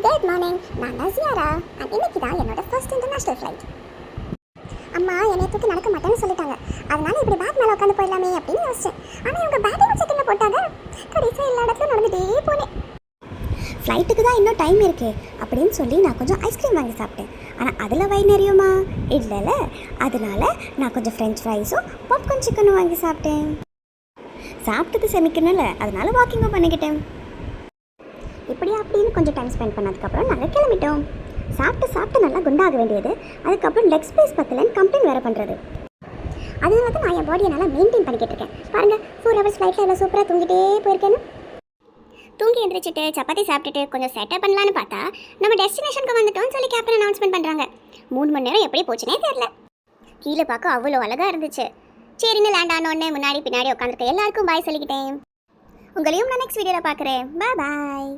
Good morning. நான் தான் ஜியாரா. இன்னைக்கு தான் என்னோட ஃபர்ஸ்ட் இன்டர்நேஷனல் ஃப்ளைட். அம்மா என்னை தூக்கி நடக்க மாட்டேன்னு சொல்லிட்டாங்க. அதனால இப்படி பேக் மேலே உட்காந்து போயிடலாமே அப்படின்னு யோசிச்சேன். ஆனால் இவங்க பேக்கிங் செட்டிங்கில் போட்டாங்க. கடைசியாக எல்லா இடத்துலையும் நடந்துகிட்டே போனேன். ஃப்ளைட்டுக்கு தான் இன்னும் டைம் இருக்குது அப்படின்னு சொல்லி நான் கொஞ்சம் ஐஸ்கிரீம் வாங்கி சாப்பிட்டேன். ஆனால் அதில் வயிறு நிறையுமா? இல்லைல்ல. அதனால நான் கொஞ்சம் ஃப்ரெஞ்ச் ஃப்ரைஸும் பாப்கார்ன் சிக்கனும் வாங்கி சாப்பிட்டேன். சாப்பிட்டது செமிக்கணும்ல, அதனால வாக்கிங்கும் பண்ணிக்கிட்டேன். இப்படி அப்படின்னு கொஞ்சம் டைம் ஸ்பெண்ட் பண்ணதுக்கப்புறம் நாங்கள் கிளம்பிட்டோம். சாப்பிட்டு நல்லா குண்டாக வேண்டியது. அதுக்கப்புறம் லெக் ஸ்பேஸ் பத்தலன்னு கம்ப்ளைண்ட் வேறு பண்ணுறது. அதனால தான் நான் என் பாடியை நல்லா மெயின்டைன் பண்ணிக்கிட்டு இருக்கேன். பாருங்கள், 4 hours ஃப்ளைட்டில் எல்லாம் சூப்பராக தூங்கிட்டே போயிருக்கேன்னு. தூங்கி எழுந்திரிச்சிட்டு சப்பாத்தி சாப்பிட்டுட்டு கொஞ்சம் செட்டப் பண்ணலான்னு பார்த்தா நம்ம டெஸ்டினேஷனுக்கு வந்துட்டோம்னு சொல்லி கேப்டன் அனௌன்ஸ்மெண்ட் பண்ணுறாங்க. 3 மணி நேரம் எப்படி போச்சுனே தெரியல. கீழே பார்க்க அவ்வளோ அழகாக இருந்துச்சு. சரின்னு லேண்ட் ஆனோடனே முன்னாடி பின்னாடி உட்காந்துருக்க எல்லாருக்கும் பாய் சொல்லிக்கிட்டேன். உங்களையும் நான் நெக்ஸ்ட் வீடியோவில் பார்க்குறேன். பாய்.